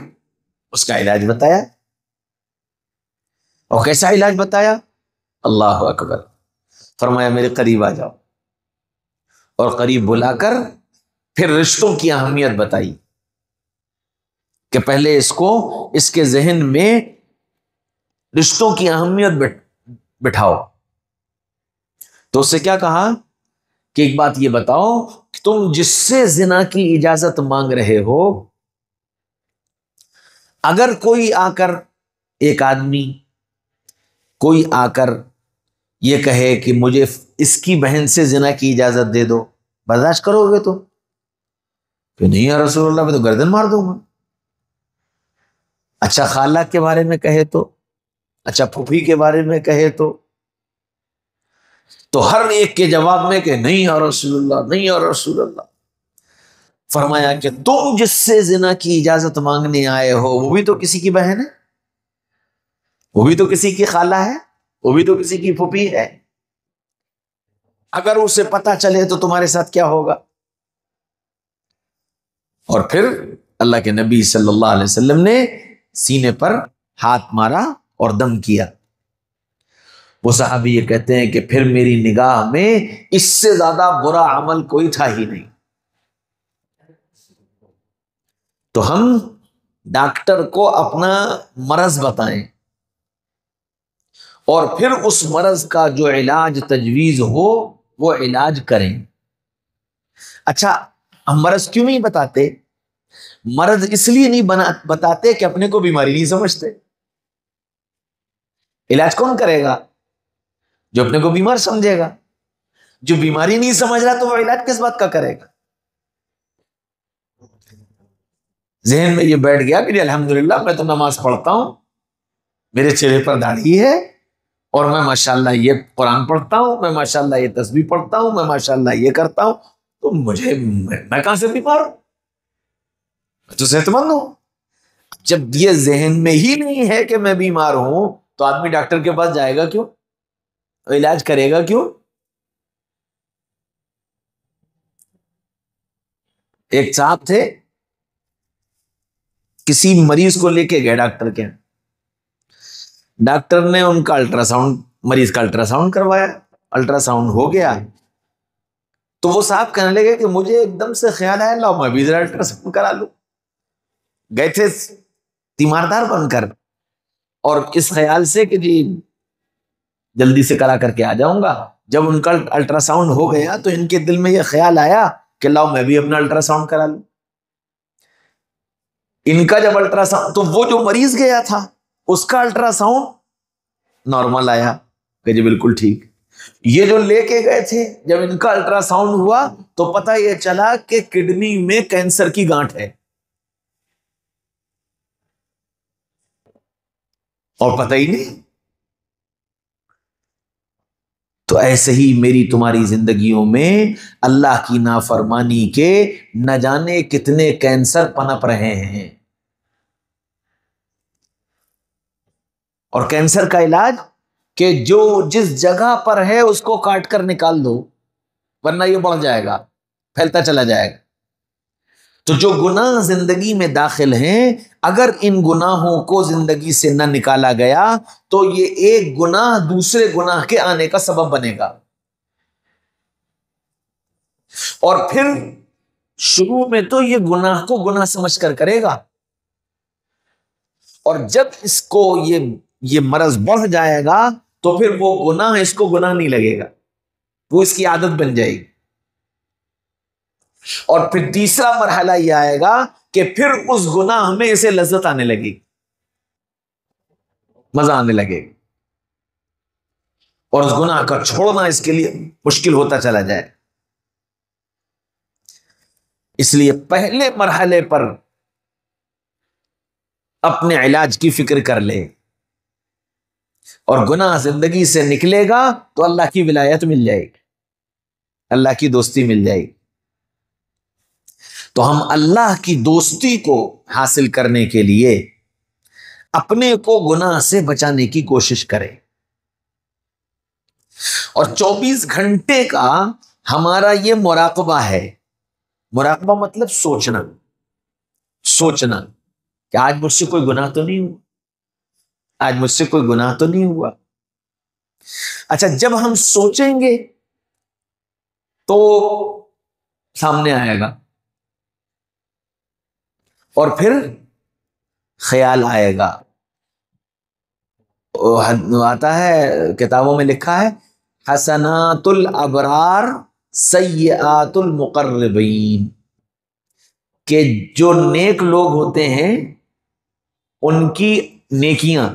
اس کا علاج بتایا۔ اور کیسا علاج بتایا؟ اللہ اکبر، فرمایا میرے قریب آ جاؤ، اور قریب بلا کر پھر رشتوں کی اہمیت بتائی کہ پہلے اس کے ذہن میں رشتوں کی اہمیت بٹھاؤ۔ تو اس سے کیا کہا کہ ایک بات یہ بتاؤ کہ تم جس سے زنا کی اجازت مانگ رہے ہو، اگر کوئی آ کر ایک آدمی کوئی آ کر یہ کہے کہ مجھے اس کی بہن سے زنا کی اجازت دے دو، برداشت کرو گے تو؟ کہ نہیں یا رسول اللہ، میں تو گردن مار دوں گا۔ اچھا خالہ کے بارے میں کہے تو، اچھا پھوپھی کے بارے میں کہے تو ہر ایک کے جواب میں کہ نہیں یا رسول اللہ، نہیں یا رسول اللہ۔ فرمایا کہ تم جس سے زنا کی اجازت مانگنے آئے ہو وہ بھی تو کسی کی بہن ہے، وہ بھی تو کسی کی خالہ ہے، وہ بھی تو کسی کی پھوپھی ہے۔ اگر اسے پتہ چلے تو تمہارے ساتھ کیا ہوگا؟ اور پھر اللہ کے نبی صلی اللہ علیہ وسلم نے سینے پر ہاتھ مارا اور دم کیا۔ وہ صحابی یہ کہتے ہیں کہ پھر میری نگاہ میں اس سے زیادہ برا عمل کوئی تھا ہی نہیں۔ تو ہم ڈاکٹر کو اپنا مرض بتائیں اور پھر اس مرض کا جو علاج تجویز ہو وہ علاج کریں۔ اچھا ہم مرض کیوں نہیں بتاتے؟ مرض اس لیے نہیں بتاتے کہ اپنے کو بیماری نہیں سمجھتے۔ علاج کون کرے گا؟ جو اپنے کو بیمار سمجھے گا۔ جو بیماری نہیں سمجھ رہا تو وہ علاج کس بات کا کرے گا؟ ذہن میں یہ بیٹھ گیا کہ الحمدللہ میں تو نماز پڑھتا ہوں، میرے چہرے پر داڑھی ہے، اور میں ماشاءاللہ یہ قرآن پڑھتا ہوں، میں ماشاءاللہ یہ تسبیح پڑھتا ہوں، میں ماشاءاللہ یہ کرتا ہوں، تو میں کہاں سے بیمار ہوں؟ میں تو صحت مند ہوں۔ جب یہ ذہن میں ہی نہیں ہے کہ میں بیمار ہوں تو آدمی ڈاکٹر کے پاس جائے گا کیوں؟ علاج کرے گا کیوں؟ ایک صاحب تھے، کسی مریض کو لے کے گئے ڈاکٹر کے، ڈاکٹر نے ان کا مریض کا الٹرا ساؤنڈ کروایا، الٹرا ساؤنڈ ہو گیا تو وہ صاحب کہنے لگے کہ مجھے ایک دم سے خیال آیا لاؤ میں بھی ذرا الٹرا ساؤنڈ کرا لوں. گئے تھے تیماردار بن کر اور اس خیال سے کہ جی جلدی سے کرا کر کے آ جاؤں گا. جب ان کا الٹرا ساؤنڈ ہو گیا تو ان کے دل میں یہ خیال آیا کہ لاؤ میں بھی اپنا الٹرا ساؤنڈ کرا لوں. ان کا جب الٹرا ساؤنڈ تو وہ جو مریض گیا تھا اس کا الٹرا ساؤنڈ نارمل آیا کہ جی بالکل ٹھیک. یہ جو لے کے گئے تھے جب ان کا الٹرا ساؤنڈ ہوا تو پتہ یہ چلا کہ کڈنی میں کینسر کی گانٹھ ہے اور پتہ ہی نہیں. تو ایسے ہی میری تمہاری زندگیوں میں اللہ کی نافرمانی کے نہ جانے کتنے کینسر پنپ رہے ہیں. اور کینسر کا علاج کہ جو جس جگہ پر ہے اس کو کاٹ کر نکال دو ورنہ یہ بڑھ جائے گا پھیلتا چلا جائے گا. تو جو گناہ زندگی میں داخل ہیں اگر ان گناہوں کو زندگی سے نہ نکالا گیا تو یہ ایک گناہ دوسرے گناہ کے آنے کا سبب بنے گا. اور پھر شروع میں تو یہ گناہ کو گناہ سمجھ کر کرے گا اور جب اس کو یہ مرض بڑھ جائے گا تو پھر وہ گناہ اس کو گناہ نہیں لگے گا, وہ اس کی عادت بن جائے گی. اور پھر تیسرا مرحلہ یہ آئے گا کہ پھر اس گناہ میں اسے لذت آنے لگی, مزہ آنے لگے گا اور اس گناہ کا چھوڑنا اس کے لیے مشکل ہوتا چلا جائے. اس لیے پہلے مرحلے پر اپنے علاج کی فکر کر لے اور گناہ زندگی سے نکلے گا تو اللہ کی ولایت مل جائے گی, اللہ کی دوستی مل جائے گی. تو ہم اللہ کی دوستی کو حاصل کرنے کے لیے اپنے کو گناہ سے بچانے کی کوشش کریں اور 24 گھنٹے کا ہمارا یہ مراقبہ ہے. مراقبہ مطلب سوچنا کہ آج مجھ سے کوئی گناہ تو نہیں ہوا, آج مجھ سے کوئی گناہ تو نہیں ہوا. اچھا جب ہم سوچیں گے تو سامنے آئے گا اور پھر خیال آئے گا. آتا ہے کتابوں میں لکھا ہے حسنات الابرار سیئات المقربین, کہ جو نیک لوگ ہوتے ہیں ان کی نیکیاں,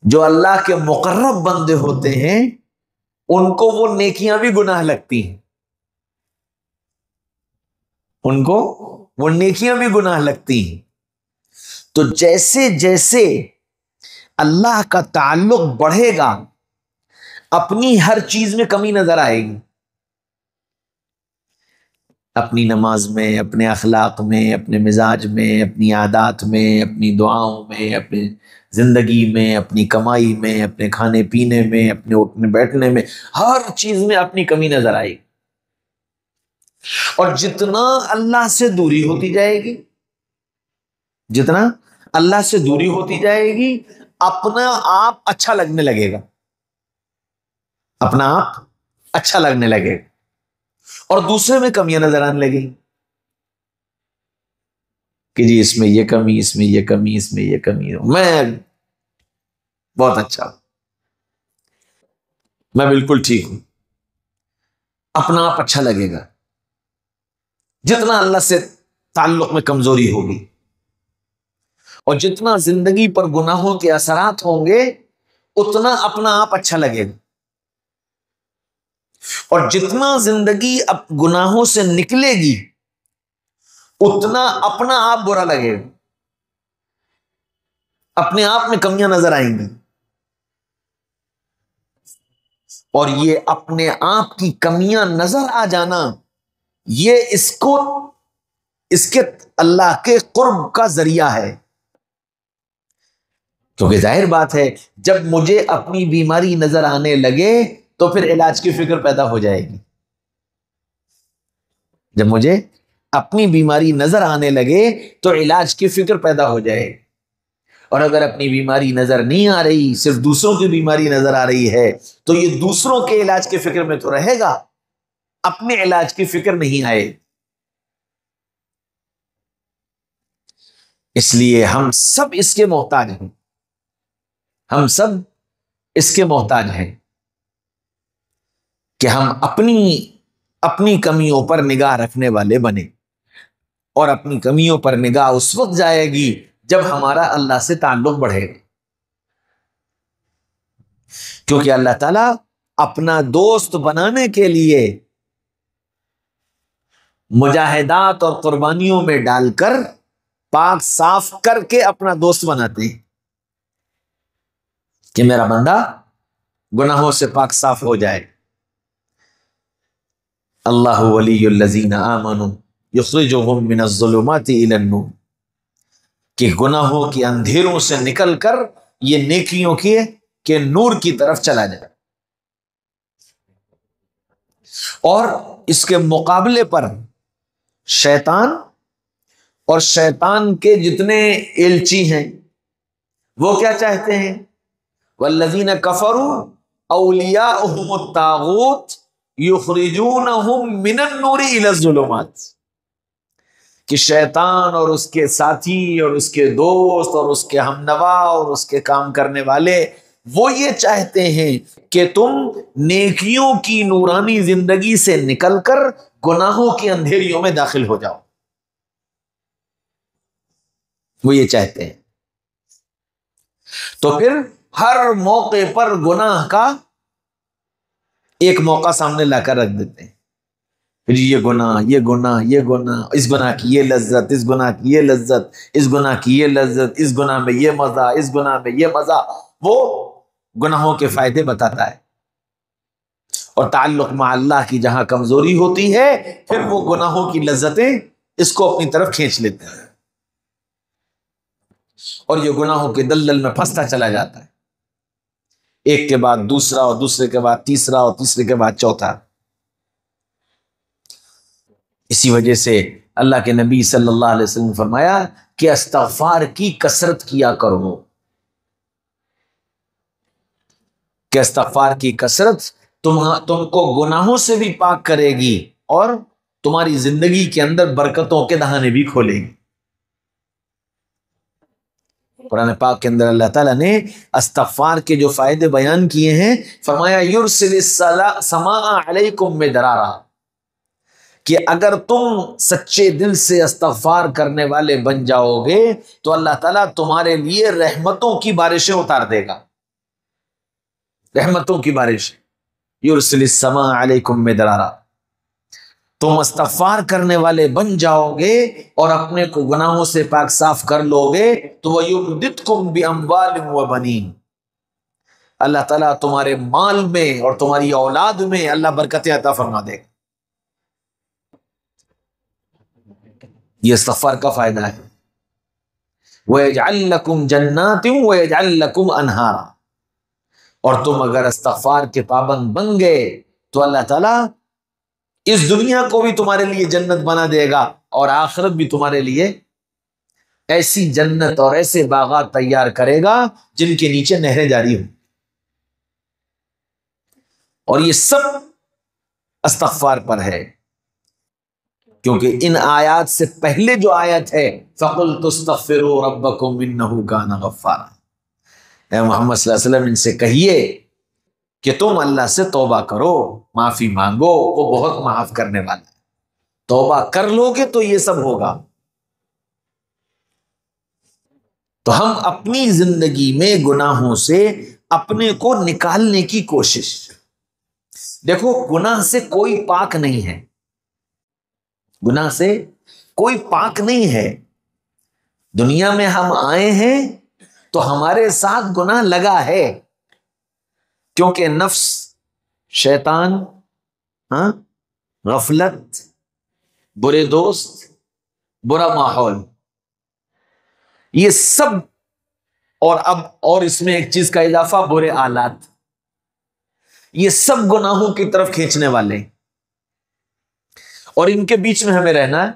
جو اللہ کے مقرب بندے ہوتے ہیں ان کو وہ نیکیاں بھی گناہ لگتی ہیں, ان کو وہ نیکیاں بھی گناہ لگتی ہیں. تو جیسے جیسے اللہ کا تعلق بڑھے گا اپنی ہر چیز میں کمی نظر آئے گی, اپنی نماز میں, اپنے اخلاق میں, اپنے مزاج میں, اپنی عادات میں, اپنی دعاؤں میں, اپنی زندگی میں, اپنی کمائی میں, اپنے کھانے پینے میں, اپنے اٹھنے بیٹھنے میں, ہر چیز میں اپنی کمی نظر آئے گی. اور جتنا اللہ سے دوری ہوتی جائے گی, جتنا اللہ سے دوری ہوتی جائے گی اپنا آپ اچھا لگنے لگے گا, اپنا آپ اچھا لگنے لگے گا اور دوسرے میں کمیاں نظر آنے لگیں کہ جی اس میں یہ کمی, اس میں یہ کمی, اس میں یہ کمی, میں بہت اچھا, میں بالکل ٹھیک ہوں. اپنا آپ اچھا لگے گا. جتنا اللہ سے تعلق میں کمزوری ہوگی اور جتنا زندگی پر گناہوں کے اثرات ہوں گے اتنا اپنا آپ اچھا لگے گا اور جتنا زندگی اب گناہوں سے نکلے گی اتنا اپنا آپ برا لگے گا, اپنے آپ میں کمیاں نظر آئیں گی. اور یہ اپنے آپ کی کمیاں نظر آ جانا یہ اس کے اللہ کے قرب کا ذریعہ ہے. کیونکہ ظاہر بات ہے جب مجھے اپنی بیماری نظر آنے لگے تو پھر علاج کی فکر پیدا ہو جائے گی. جب مجھے اپنی بیماری نظر آنے لگے تو علاج کی فکر پیدا ہو جائے گی. اور اگر اپنی بیماری نظر نہیں آ رہی، صرف دوسروں کی بیماری نظر آ رہی ہے، تو یہ دوسروں کے علاج کی فکر میں تو رہے گا، اپنے علاج کی فکر نہیں آئے۔ اس لیے ہم سب اس کے محتاج ہیں، ہم سب اس کے محتاج ہیں کہ ہم اپنی کمیوں پر نگاہ رکھنے والے بنیں، اور اپنی کمیوں پر نگاہ اس وقت جائے گی جب ہمارا اللہ سے تعلق بڑھے گا، کیونکہ اللہ تعالیٰ اپنا دوست بنانے کے لیے مجاہدات اور قربانیوں میں ڈال کر پاک صاف کر کے اپنا دوست بناتے ہیں کہ میرا بندہ گناہوں سے پاک صاف ہو جائے۔ اللہ ولی الذین آمنوا یخرجہم من الظلمات الی النور، کہ گناہوں کے اندھیروں سے نکل کر یہ نیکیوں کے نور کی طرف چلا جائے۔ اور اس کے مقابلے پر شیطان اور شیطان کے جتنے ایلچی ہیں وہ کیا چاہتے ہیں؟ والذین کفروا اولیاؤہم الطاغوت یخرجونہم من النور الی الظلمات، کہ شیطان اور اس کے ساتھی اور اس کے دوست اور اس کے ہمنوا اور اس کے کام کرنے والے وہ یہ چاہتے ہیں کہ تم نیکیوں کی نورانی زندگی سے نکل کر گناہوں کی اندھیریوں میں داخل ہو جاؤ، وہ یہ چاہتے ہیں۔ تو پھر ہر موقع پر گناہ کا ایک موقع سامنے لا کر رکھ دیتے ہیں، پھر یہ گناہ، یہ گناہ، یہ گناہ، اس گناہ کی یہ لذت، اس گناہ کی یہ لذت، اس گناہ کی یہ لذت، اس گناہ میں یہ مزہ، اس گناہ میں یہ مزہ، وہ گناہوں کے فائدے بتاتا ہے۔ اور تعلق مع اللہ کی جہاں کمزوری ہوتی ہے پھر وہ گناہوں کی لذتیں اس کو اپنی طرف کھینچ لیتے ہیں، اور یہ گناہوں کے دلدل میں پھنستا چلا جاتا ہے، ایک کے بعد دوسرا اور دوسرے کے بعد تیسرا اور تیسرے کے بعد چوتھا۔ اسی وجہ سے اللہ کے نبی صلی اللہ علیہ وسلم نے فرمایا کہ استغفار کی کثرت کیا کرو، کہ استغفار کی کثرت تم کو گناہوں سے بھی پاک کرے گی اور تمہاری زندگی کے اندر برکتوں کے دہانے بھی کھولے گی۔ قرآن پاک کے اندر اللہ تعالیٰ نے استغفار کے جو فائدے بیان کیے ہیں، فرمایا یرسل السماء علیکم مدرارا، کہ اگر تم سچے دل سے استغفار کرنے والے بن جاؤ گے تو اللہ تعالیٰ تمہارے لیے رحمتوں کی بارشیں اتار دے گا، رحمتوں کی بارش۔ یرسل السماء علیکم مدرارا، تم استغفار کرنے والے بن جاؤ گے اور اپنے کو گناہوں سے پاک صاف کر لو گے تو وَيُمْدِدْكُمْ بِأَمْوَالٍ وَبَنِينَ، اللہ تعالیٰ تمہارے مال میں اور تمہاری اولاد میں اللہ برکتیں عطا فرما دے گا۔ یہ استغفار کا فائدہ ہے۔ وَيَجْعَلْ لَكُمْ جَنَّاتٍ وَيَجْعَلْ لَكُمْ أَنْهَارًا، اور تم اگر استغفار کے پابند بن گئے تو اللہ تعالیٰ اس دنیا کو بھی تمہارے لیے جنت بنا دے گا اور آخرت بھی تمہارے لیے ایسی جنت اور ایسے باغات تیار کرے گا جن کے نیچے نہریں جاری ہوں، اور یہ سب استغفار پر ہے، کیونکہ ان آیات سے پہلے جو آیت ہے فَقُلْتُ اسْتَغْفِرُوا رَبَّكُمْ إِنَّهُ كَانَ غَفَّارًا، اے محمد صلی اللہ علیہ وسلم ان سے کہیے کہ تم اللہ سے توبہ کرو، معافی مانگو، وہ بہت معاف کرنے والا ہے، توبہ کر لو گے تو یہ سب ہوگا۔ تو ہم اپنی زندگی میں گناہوں سے اپنے کو نکالنے کی کوشش، دیکھو گناہ سے کوئی پاک نہیں ہے، گناہ سے کوئی پاک نہیں ہے، دنیا میں ہم آئے ہیں تو ہمارے ساتھ گناہ لگا ہے، کیونکہ نفس، شیطان، غفلت، برے دوست، برا ماحول، یہ سب، اور اس میں ایک چیز کا اضافہ، برے آلات، یہ سب گناہوں کی طرف کھینچنے والے، اور ان کے بیچ میں ہمیں رہنا ہے۔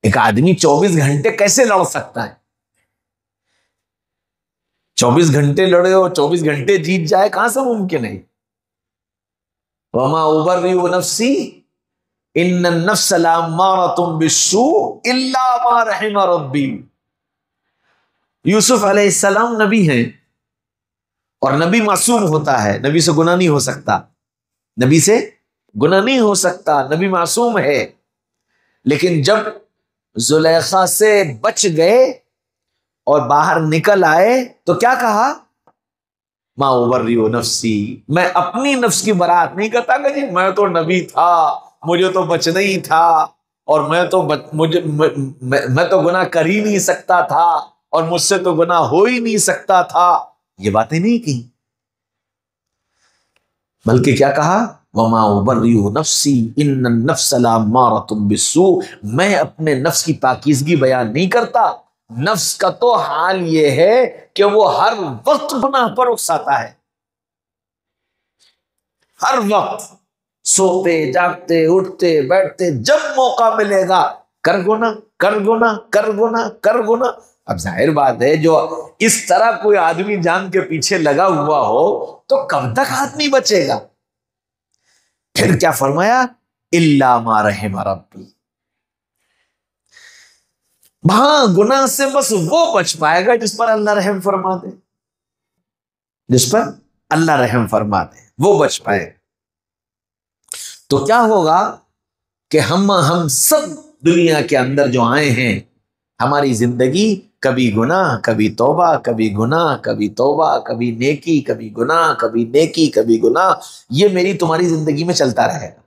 ایک آدمی 24 گھنٹے کیسے لڑ سکتا ہے؟ 24 گھنٹے لڑے اور 24 گھنٹے جیت جائے، کہاں سے ممکن ہے؟ وما ابرئ نفسی ان النفس لامارۃ بالسوء الا ما رحم ربی۔ یوسف علیہ السلام نبی ہیں، اور نبی معصوم ہوتا ہے، نبی سے گناہ نہیں ہو سکتا، نبی سے گناہ نہیں ہو سکتا، نبی معصوم ہے۔ لیکن جب زلیخا سے بچ گئے اور باہر نکل آئے تو کیا کہا؟ ما ابرئ نفسی، میں اپنی نفس کی برات نہیں کرتا کہ جی میں تو نبی تھا، مجھے تو بچنا ہی تھا، اور میں تو گناہ کر ہی نہیں سکتا تھا، اور مجھ سے تو گناہ ہو ہی نہیں سکتا تھا، یہ باتیں نہیں کی، بلکہ کیا کہا؟ وما ابرئ نفسی ان النفس لامارۃ بالسوء، میں اپنے نفس کی پاکیزگی بیان نہیں کرتا، نفس کا تو حال یہ ہے کہ وہ ہر وقت گناہ پر اکساتا ہے، ہر وقت، سوتے جاگتے اٹھتے بیٹھتے، جب موقع ملے گا کر گناہ کر گناہ کر گناہ کر گناہ۔ اب ظاہر بات ہے جو اس طرح کوئی آدمی جان کے پیچھے لگا ہوا ہو تو کب تک آدمی بچے گا؟ پھر کیا فرمایا؟ الا ما رحم ربی، ہاں گناہ سے بس وہ بچ پائے گا جس پر اللہ رحم فرما دے، جس پر اللہ رحم فرما دے وہ بچ پائے گا۔ تو کیا ہوگا کہ ہم سب دنیا کے اندر جو آئے ہیں، ہماری زندگی کبھی گناہ کبھی توبہ، کبھی گناہ کبھی توبہ، کبھی نیکی کبھی گناہ، کبھی نیکی کبھی گناہ، یہ میری تمہاری زندگی میں چلتا رہے گا۔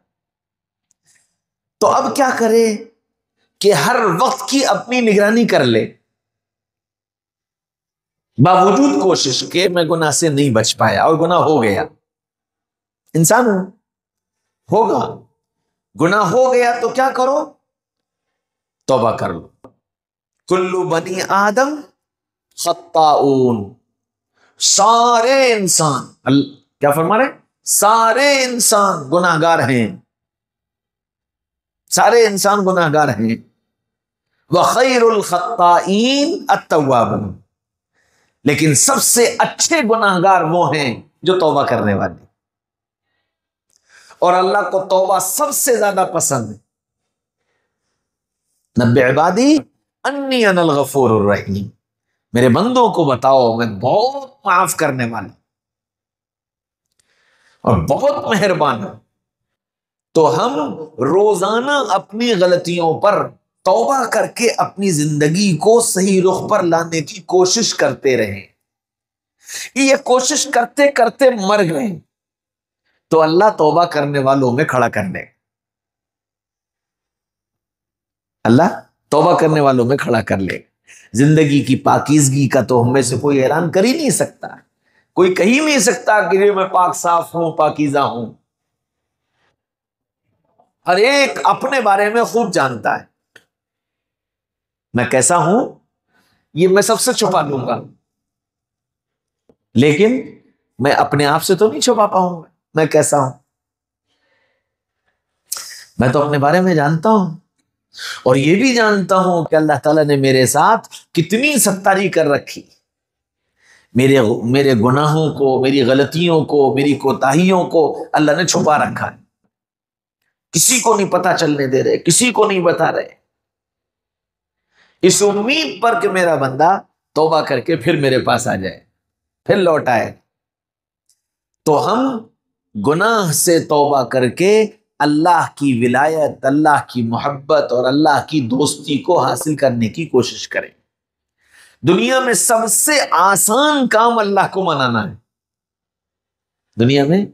تو اب کیا کرے کہ ہر وقت کی اپنی نگرانی کر لے، باوجود کوشش کہ میں گناہ سے نہیں بچ پایا اور گناہ ہو گیا، انسان ہوگا، گناہ ہو گیا تو کیا کرو؟ توبہ کر لو۔ کل بنی آدم خطاؤن، سارے انسان، کیا فرما رہے؟ سارے انسان گناہ گار ہیں، سارے انسان گناہ گار ہیں، وخیر الخطائین التوابون، لیکن سب سے اچھے گناہ گار وہ ہیں جو توبہ کرنے والے، اور اللہ کو توبہ سب سے زیادہ پسند ہے۔ نبی عبادی انی انا الغفور الرحیم، میرے بندوں کو بتاؤ میں بہت معاف کرنے والا اور بہت مہربان ہوں۔ تو ہم روزانہ اپنی غلطیوں پر توبہ کر کے اپنی زندگی کو صحیح رخ پر لانے کی کوشش کرتے رہیں۔ یہ کوشش کرتے کرتے مر گئے تو اللہ توبہ کرنے والوں میں کھڑا کرنے، اللہ توبہ کرنے والوں میں کھڑا کر لے۔ زندگی کی پاکیزگی کا تو ہم میں سے کوئی اعلان کر ہی نہیں سکتا، کوئی کہہ ہی نہیں سکتا کہ میں پاک صاف ہوں، پاکیزہ ہوں۔ ہر ایک اپنے بارے میں خوب جانتا ہے، میں کیسا ہوں یہ میں سب سے چھپا لوں گا، لیکن میں اپنے آپ سے تو نہیں چھپا پاؤں گا میں کیسا ہوں، میں تو اپنے بارے میں جانتا ہوں، اور یہ بھی جانتا ہوں کہ اللہ تعالیٰ نے میرے ساتھ کتنی ستاری کر رکھی، میرے گناہوں کو، میری غلطیوں کو، میری کوتاہیوں کو اللہ نے چھپا رکھا ہے، کسی کو نہیں پتا چلنے دے رہے، کسی کو نہیں بتا رہے، اس امید پر کہ میرا بندہ توبہ کر کے پھر میرے پاس آ جائے، پھر لوٹ آئے۔ تو ہم گناہ سے توبہ کر کے اللہ کی ولایت، اللہ کی محبت اور اللہ کی دوستی کو حاصل کرنے کی کوشش کریں۔ دنیا میں سب سے آسان کام اللہ کو منانا ہے، دنیا میں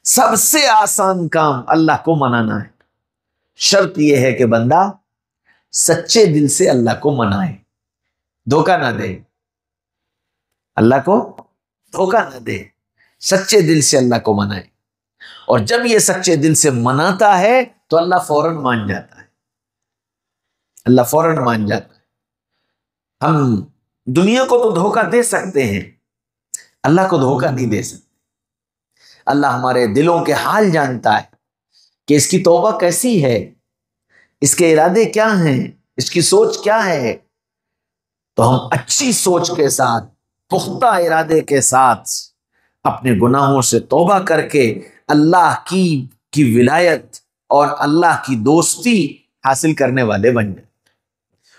سب سے آسان کام اللہ کو منانا ہے، شرط یہ ہے کہ بندہ سچے دل سے اللہ کو منائے، دھوکہ نہ دے، اللہ کو دھوکہ نہ دے، سچے دل سے اللہ کو منائے، اور جب یہ سچے دل سے مناتا ہے تو اللہ فوراً مان جاتا ہے، اللہ فوراً مان جاتا ہے۔ ہم دنیا کو تو دھوکہ دے سکتے ہیں، اللہ کو دھوکہ نہیں دے سکتے۔ اللہ ہمارے دلوں کے حال جانتا ہے کہ اس کی توبہ کیسی ہے، اس کے ارادے کیا ہیں، اس کی سوچ کیا ہے؟ تو ہم اچھی سوچ کے ساتھ، پختہ ارادے کے ساتھ اپنے گناہوں سے توبہ کر کے اللہ کی ولایت اور اللہ کی دوستی حاصل کرنے والے بن جائیں۔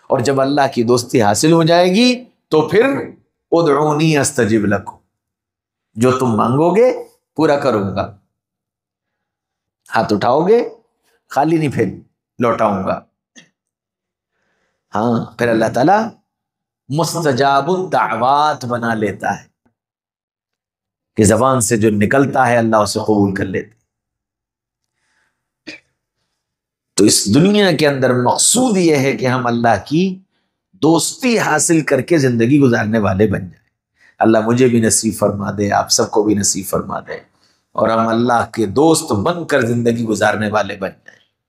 اور جب اللہ کی دوستی حاصل ہو جائے گی تو پھر ادعونی استجب لکم، جو تم مانگو گے پورا کروں گا، ہاتھ اٹھاؤ گے خالی نہیں پھر لوٹاؤں گا۔ ہاں، پھر اللہ تعالیٰ مستجاب الدعوات بنا لیتا ہے کہ زبان سے جو نکلتا ہے اللہ اسے قبول کر لیتے۔ تو اس دنیا کے اندر مقصود یہ ہے کہ ہم اللہ کی دوستی حاصل کر کے زندگی گزارنے والے بن جائیں۔ اللہ مجھے بھی نصیب فرما دے، آپ سب کو بھی نصیب فرما دے، اور ہم اللہ کے دوست بن کر زندگی گزارنے والے بن جائیں۔